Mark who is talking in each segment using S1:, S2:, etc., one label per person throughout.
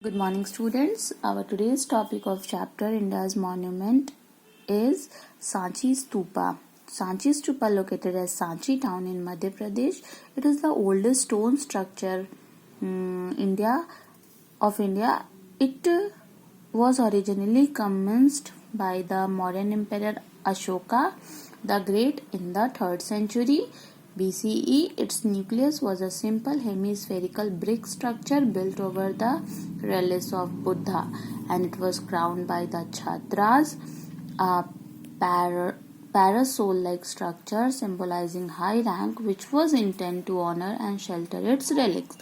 S1: Good morning, students. Our today's topic of chapter India's monument is Sanchi Stupa. Sanchi Stupa, located at Sanchi town in Madhya Pradesh, it is the oldest stone structure India. It was originally commenced by the Mauryan Emperor Ashoka the Great in the 3rd century BCE. Its nucleus was a simple hemispherical brick structure built over the relics of Buddha, and it was crowned by the chhatras, a parasol-like structure symbolizing high rank, which was intended to honor and shelter its relics.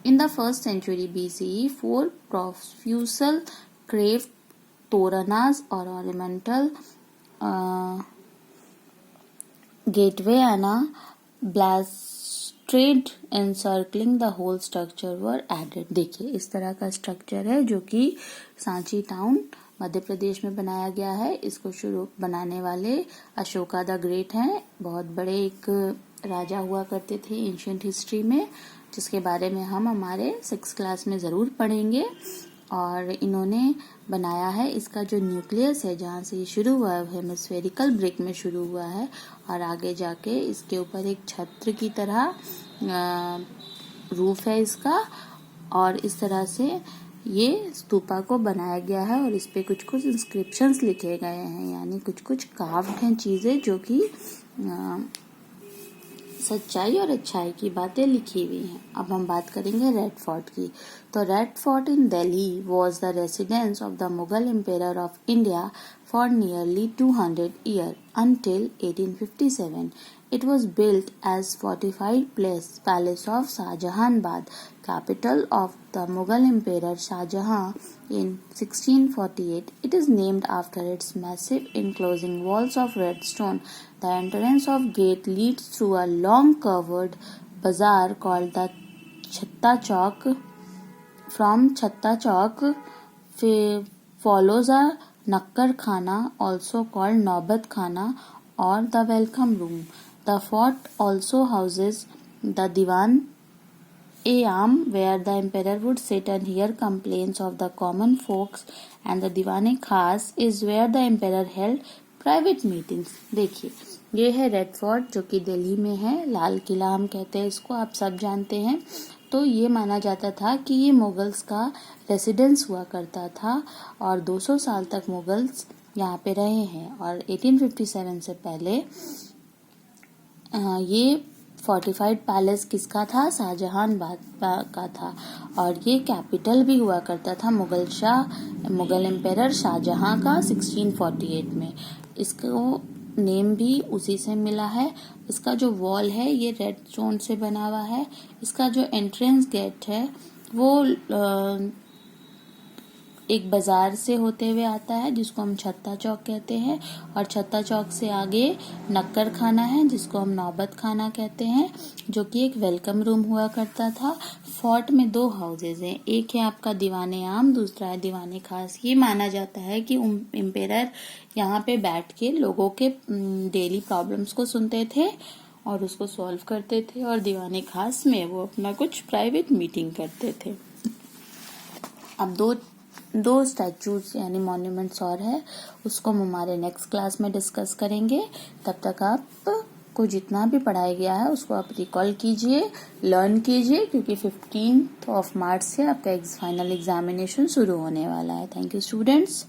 S1: In the 1st century BCE, 4 profusely carved toranas or ornamental gateway and a balustrade encircling the whole structure were added. देखिए इस तरह का structure है जो कि Sanchi town Madhya Pradesh में बनाया गया है. इसको शुरू बनाने वाले अशोका द ग्रेट हैं. बहुत बड़े एक राजा हुआ करते थे एंशिएंट हिस्ट्री में, जिसके बारे में हम हमारे 6th क्लास में ज़रूर पढ़ेंगे. और इन्होंने बनाया है. इसका जो न्यूक्लियस है जहाँ से ये शुरू हुआ है हेमिस्फेरिकल ब्रिक में शुरू हुआ है, और आगे जाके इसके ऊपर एक छत्र की तरह रूफ है इसका, और इस तरह से ये स्तूपा को बनाया गया है. और इस पे कुछ कुछ इंस्क्रिप्शंस लिखे गए हैं, यानी कुछ कुछ कार्व्ड हैं चीज़ें जो कि सच्चाई और अच्छाई की बातें लिखी हुई हैं. अब हम बात करेंगे रेड फोर्ट की. तो Red Fort in Delhi was the residence of the Mughal empire of India for nearly 200 years until 1857. It was built as fortified palace of Shahjahanabad, capital of the Mughal Emperor Shah Jahan in 1648. It is named after its massive enclosing walls of red stone. The entrance of gate leads through a long curved bazaar called the Chhatta Chowk. From Chhatta Chowk follows a Nakkar Khana, also called Naubat Khana, or the welcome room. The fort also houses the Diwan-e-Aam, where the emperor would sit and hear complaints of the common folks, and the Diwan-e-Khas is where the emperor held private meetings. देखिए ये है red fort जो कि दिल्ली में है. लाल किला हम कहते हैं इसको, आप सब जानते हैं. तो ये माना जाता था कि ये मुगल्स का रेसिडेंस हुआ करता था, और 200 साल तक मुगल्स यहाँ पे रहे हैं. और 1857 से पहले ये फोर्टिफाइड पैलेस किसका था? शाहजहानाबाद का था. और ये कैपिटल भी हुआ करता था मुगल एम्पायर शाहजहां का 1648 में. इसको नेम भी उसी से मिला है. इसका जो वॉल है ये रेड स्टोन से बना हुआ है. इसका जो एंट्रेंस गेट है वो एक बाजार से होते हुए आता है जिसको हम छत्ता चौक कहते हैं, और छत्ता चौक से आगे नक्कर खाना है जिसको हम नौबत खाना कहते हैं, जो कि एक वेलकम रूम हुआ करता था. फोर्ट में 2 हाउसेज हैं, एक है आपका दीवाने आम, दूसरा है दीवाने खास. ये माना जाता है कि एम्पेरर यहाँ पे बैठ के लोगों के डेली प्रॉब्लम्स को सुनते थे और उसको सॉल्व करते थे, और दीवाने खास में वो अपना कुछ प्राइवेट मीटिंग करते थे. अब दो स्टैचूज यानी मॉन्यूमेंट्स और है, उसको हम हमारे नेक्स्ट क्लास में डिस्कस करेंगे. तब तक आप को जितना भी पढ़ाया गया है उसको आप रिकॉल कीजिए, लर्न कीजिए, क्योंकि 15 मार्च से आपका फाइनल एग्जामिनेशन शुरू होने वाला है. Thank you students.